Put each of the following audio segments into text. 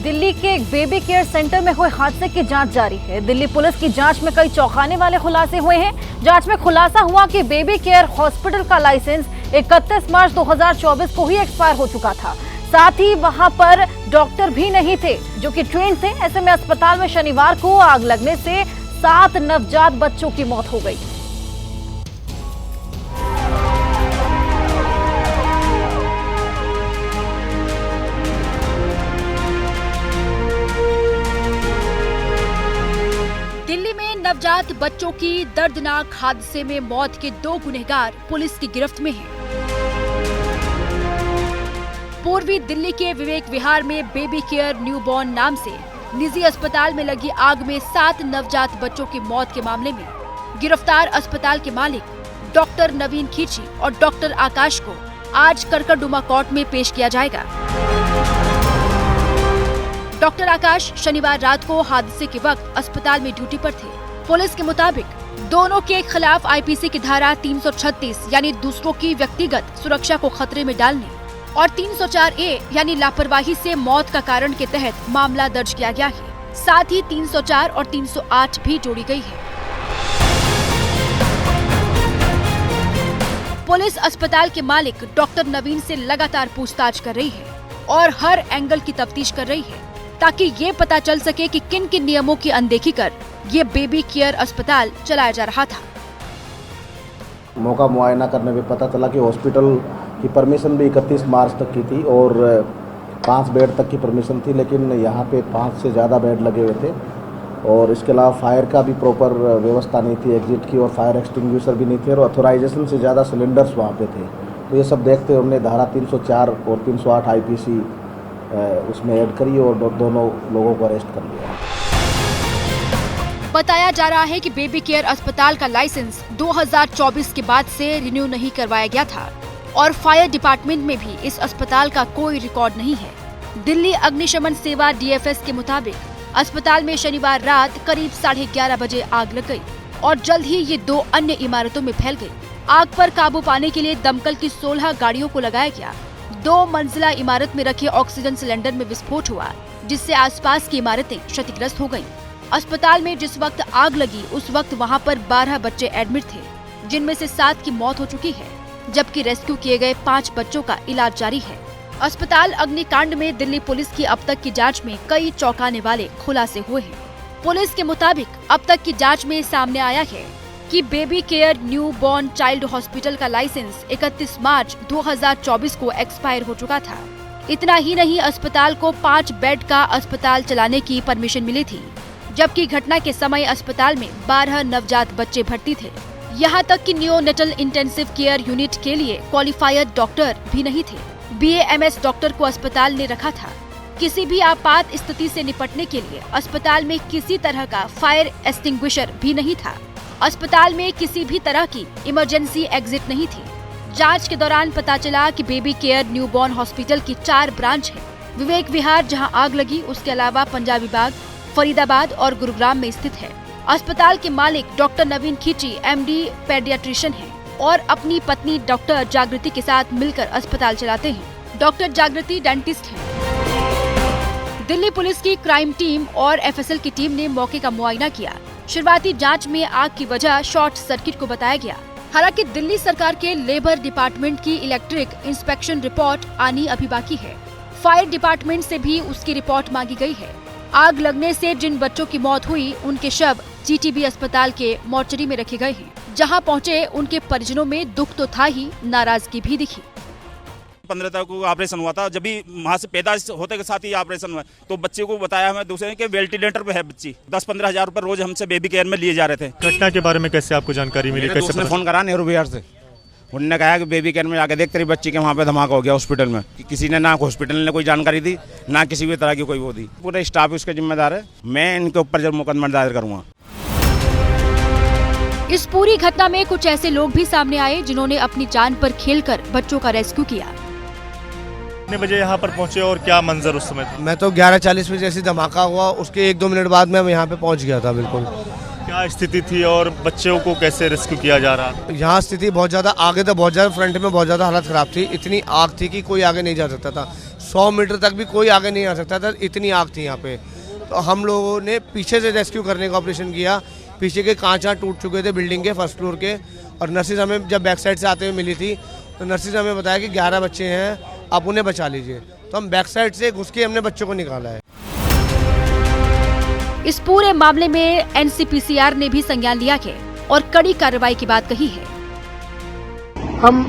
दिल्ली के एक baby care centre में हुए हादसे की जांच जारी है। दिल्ली पुलिस की जांच में कई चौंकाने वाले खुलासे हुए हैं। जांच में खुलासा हुआ कि बेबी केयर हॉस्पिटल का लाइसेंस 31 मार्च 2024 को ही एक्सपायर हो चुका था। साथ ही वहां पर डॉक्टर भी नहीं थे जो कि ट्रेन थे। ऐसे में अस्पताल में शनिवार को आग लगने से 7 नवजात बच्चों की मौत हो गई। दिल्ली में नवजात बच्चों की दर्दनाक हादसे में मौत के 2 गुनहगार पुलिस की गिरफ्त में हैं। पूर्वी दिल्ली के विवेक विहार में बेबी केयर न्यूबॉर्न नाम से निजी अस्पताल में लगी आग में 7 नवजात बच्चों की मौत के मामले में गिरफ्तार अस्पताल के मालिक डॉक्टर नवीन खीची और डॉक्टर आकाश को आज करकरडुमा कोर्ट में पेश किया जाएगा। डॉक्टर आकाश शनिवार रात को हादसे के वक्त अस्पताल में ड्यूटी पर थे। पुलिस के मुताबिक दोनों के खिलाफ आईपीसी की धारा 336 यानी दूसरों की व्यक्तिगत सुरक्षा को खतरे में डालने और 304A यानी लापरवाही से मौत का कारण के तहत मामला दर्ज किया गया है। साथ ही 304 और 308 भी जोड़ी गई है। पुलिस अस्पताल के मालिक डॉक्टर नवीन से लगातार पूछताछ कर रही है और हर एंगल की तफ्तीश कर रही है ताकि ये पता चल सके कि किन किन नियमों की अनदेखी कर ये बेबी केयर अस्पताल चलाया जा रहा था। मौका मुआयना करने में पता चला कि हॉस्पिटल की परमिशन भी 31 मार्च तक की थी और 5 बेड तक की परमिशन थी, लेकिन यहाँ पे 5 से ज़्यादा बेड लगे हुए थे और इसके अलावा फायर का भी प्रॉपर व्यवस्था नहीं थी एग्जिट की, और फायर एक्सटिंग्विशर भी नहीं थे और ऑथोराइजेशन से ज़्यादा सिलेंडर्स वहाँ पे थे। तो ये सब देखते हुए हमने धारा 304 और 308 आईपीसी उसमें ऐड करी और दोनों लोगों को अरेस्ट कर लिया। बताया जा रहा है कि बेबी केयर अस्पताल का लाइसेंस 2024 के बाद से रिन्यू नहीं करवाया गया था और फायर डिपार्टमेंट में भी इस अस्पताल का कोई रिकॉर्ड नहीं है। दिल्ली अग्निशमन सेवा DFS के मुताबिक अस्पताल में शनिवार रात करीब 11:30 बजे आग लग गई और जल्द ही ये 2 अन्य इमारतों में फैल गई। आग पर काबू पाने के लिए दमकल की 16 गाड़ियों को लगाया गया। 2 मंजिला इमारत में रखे ऑक्सीजन सिलेंडर में विस्फोट हुआ जिससे आसपास की इमारतें क्षतिग्रस्त हो गयी। अस्पताल में जिस वक्त आग लगी उस वक्त वहां पर 12 बच्चे एडमिट थे, जिनमें से 7 की मौत हो चुकी है, जबकि रेस्क्यू किए गए 5 बच्चों का इलाज जारी है। अस्पताल अग्निकांड में दिल्ली पुलिस की अब तक की जांच में कई चौंकाने वाले खुलासे हुए हैं। पुलिस के मुताबिक अब तक की जांच में सामने आया है कि baby care new born child hospital का लाइसेंस 31 मार्च 2024 को एक्सपायर हो चुका था। इतना ही नहीं, अस्पताल को 5 बेड का अस्पताल चलाने की परमिशन मिली थी, जबकि घटना के समय अस्पताल में 12 नवजात बच्चे भर्ती थे। यहाँ तक कि नियोनेटल इंटेंसिव केयर यूनिट के लिए क्वालिफाइड डॉक्टर भी नहीं थे। BAMS डॉक्टर को अस्पताल ने रखा था। किसी भी आपात स्थिति से निपटने के लिए अस्पताल में किसी तरह का फायर एक्सटिंग्विशर भी नहीं था। अस्पताल में किसी भी तरह की इमरजेंसी एग्जिट नहीं थी। जांच के दौरान पता चला कि बेबी केयर न्यूबॉर्न हॉस्पिटल की 4 ब्रांच है। विवेक विहार जहां आग लगी उसके अलावा पंजाबी बाग, फरीदाबाद और गुरुग्राम में स्थित है। अस्पताल के मालिक डॉक्टर नवीन खीची MD पेडियाट्रिशियन हैं और अपनी पत्नी डॉक्टर जागृति के साथ मिलकर अस्पताल चलाते हैं। डॉक्टर जागृति डेंटिस्ट हैं। दिल्ली पुलिस की क्राइम टीम और FSL की टीम ने मौके का मुआयना किया। शुरुआती जांच में आग की वजह शॉर्ट सर्किट को बताया गया। हालांकि दिल्ली सरकार के लेबर डिपार्टमेंट की इलेक्ट्रिक इंस्पेक्शन रिपोर्ट आनी अभी बाकी है। फायर डिपार्टमेंट से भी उसकी रिपोर्ट मांगी गई है। आग लगने से जिन बच्चों की मौत हुई उनके शव GTB अस्पताल के मोर्चरी में रखे गए हैं। जहां पहुंचे उनके परिजनों में दुख तो था ही, नाराजगी भी दिखी। 15 तारीख को ऑपरेशन हुआ था, जब भी वहाँ से पैदा होते के साथ ही ऑपरेशन हुआ, तो बच्चे को बताया हमें दूसरे के वेंटिलेटर पे है बच्ची। 10-15 हज़ार रुपये रोज हमसे बेबी केयर में लिए जा रहे थे। घटना के बारे में कैसे आपको जानकारी मिली? कैसे फोन करा नेहरू विहार से, उन्होंने कहा कि बेबी केयर में जाके देख तेरी बच्ची के वहाँ पे धमाका हो गया हॉस्पिटल में। किसी ने ना हॉस्पिटल ने कोई जानकारी दी, ना किसी भी तरह की कोई वो दी। पूरा स्टाफ उसका जिम्मेदार है। मैं इनके ऊपर जब मुकदमा दायर करूँगा। इस पूरी घटना में कुछ ऐसे लोग भी सामने आए जिन्होंने अपनी जान पर खेलकर बच्चों का रेस्क्यू किया। कितने बजे यहाँ पर पहुँचे और क्या मंजर उस समय? मैं तो 11:40 बजे जैसे धमाका हुआ उसके 1-2 मिनट बाद मैं यहाँ पे पहुँच गया था। बिल्कुल क्या स्थिति थी और बच्चों को कैसे रेस्क्यू किया जा रहा? यहाँ स्थिति बहुत ज़्यादा आगे था, बहुत ज़्यादा फ्रंट में बहुत ज़्यादा हालत ख़राब थी। इतनी आग थी कि कोई आगे नहीं जा सकता था। 100 मीटर तक भी कोई आगे नहीं आ सकता था, इतनी आग थी यहाँ पे। तो हम लोगों ने पीछे से रेस्क्यू करने का ऑपरेशन किया। पीछे के कांच टूट चुके थे बिल्डिंग के फर्स्ट फ्लोर के, और नर्सिस हमें जब बैक साइड से आते हुए मिली थी तो नर्सिस हमें बताया कि 11 बच्चे हैं, आप उन्हें बचा लीजिए। तो हम बैक साइड से घुस के हमने बच्चों को निकाला है। इस पूरे मामले में एनसीपीसीआर ने भी संज्ञान लिया है और कड़ी कार्रवाई की बात कही है। हम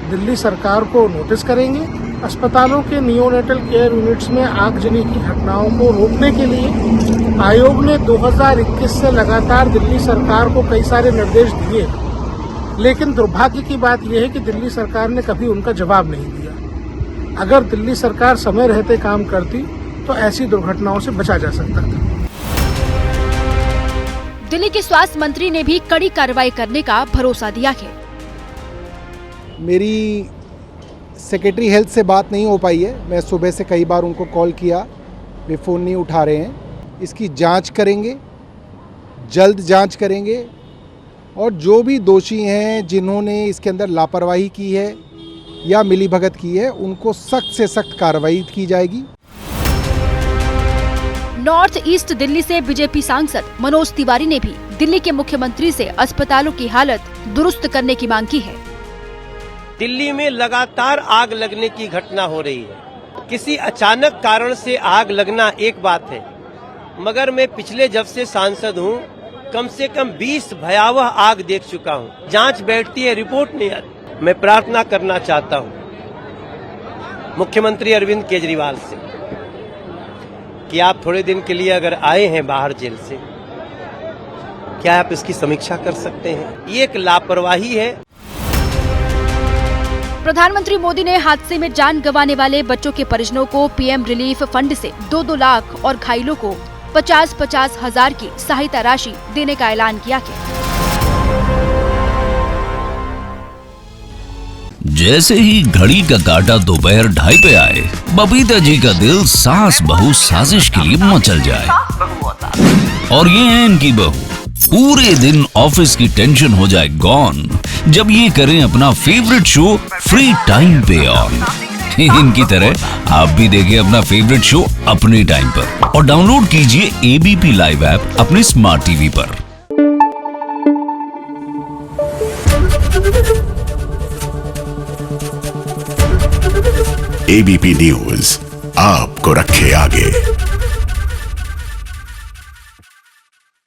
दिल्ली सरकार को नोटिस करेंगे। अस्पतालों के नियोनेटल केयर यूनिट्स में आगजनी की घटनाओं को रोकने के लिए आयोग ने 2021 से लगातार दिल्ली सरकार को कई सारे निर्देश दिए, लेकिन दुर्भाग्य की बात यह है कि दिल्ली सरकार ने कभी उनका जवाब नहीं दिया। अगर दिल्ली सरकार समय रहते काम करती तो ऐसी दुर्घटनाओं से बचा जा सकता था। दिल्ली के स्वास्थ्य मंत्री ने भी कड़ी कार्रवाई करने का भरोसा दिया है। मेरी सेक्रेटरी हेल्थ से बात नहीं हो पाई है। मैं सुबह से कई बार उनको कॉल किया, वे फ़ोन नहीं उठा रहे हैं। इसकी जांच करेंगे, जल्द जांच करेंगे, और जो भी दोषी हैं जिन्होंने इसके अंदर लापरवाही की है या मिलीभगत की है, उनको सख्त से सख्त कार्रवाई की जाएगी। नॉर्थ ईस्ट दिल्ली से बीजेपी सांसद मनोज तिवारी ने भी दिल्ली के मुख्यमंत्री से अस्पतालों की हालत दुरुस्त करने की मांग की है। दिल्ली में लगातार आग लगने की घटना हो रही है। किसी अचानक कारण से आग लगना एक बात है, मगर मैं पिछले जब से सांसद हूँ कम से कम 20 भयावह आग देख चुका हूँ। जांच बैठती है, रिपोर्ट नहीं आती। मैं प्रार्थना करना चाहता हूँ मुख्यमंत्री अरविंद केजरीवाल से कि आप थोड़े दिन के लिए अगर आए हैं बाहर जेल से, क्या आप इसकी समीक्षा कर सकते हैं? ये एक लापरवाही है। प्रधानमंत्री मोदी ने हादसे में जान गंवाने वाले बच्चों के परिजनों को पीएम रिलीफ फंड से 2-2 लाख और घायलों को 50-50 हजार की सहायता राशि देने का ऐलान किया है। जैसे ही घड़ी का काटा दोपहर 2:30 पे आए, बबीता जी का दिल सास बहू साजिश के लिए मचल जाए। और ये है इनकी बहू, पूरे दिन ऑफिस की टेंशन हो जाए गॉन जब ये करें अपना फेवरेट शो फ्री टाइम पे ऑन। इनकी तरह आप भी देखिए अपना फेवरेट शो अपने टाइम पर और डाउनलोड कीजिए एबीपी लाइव ऐप अपने स्मार्ट टीवी पर। एबीपी न्यूज आपको रखे आगे।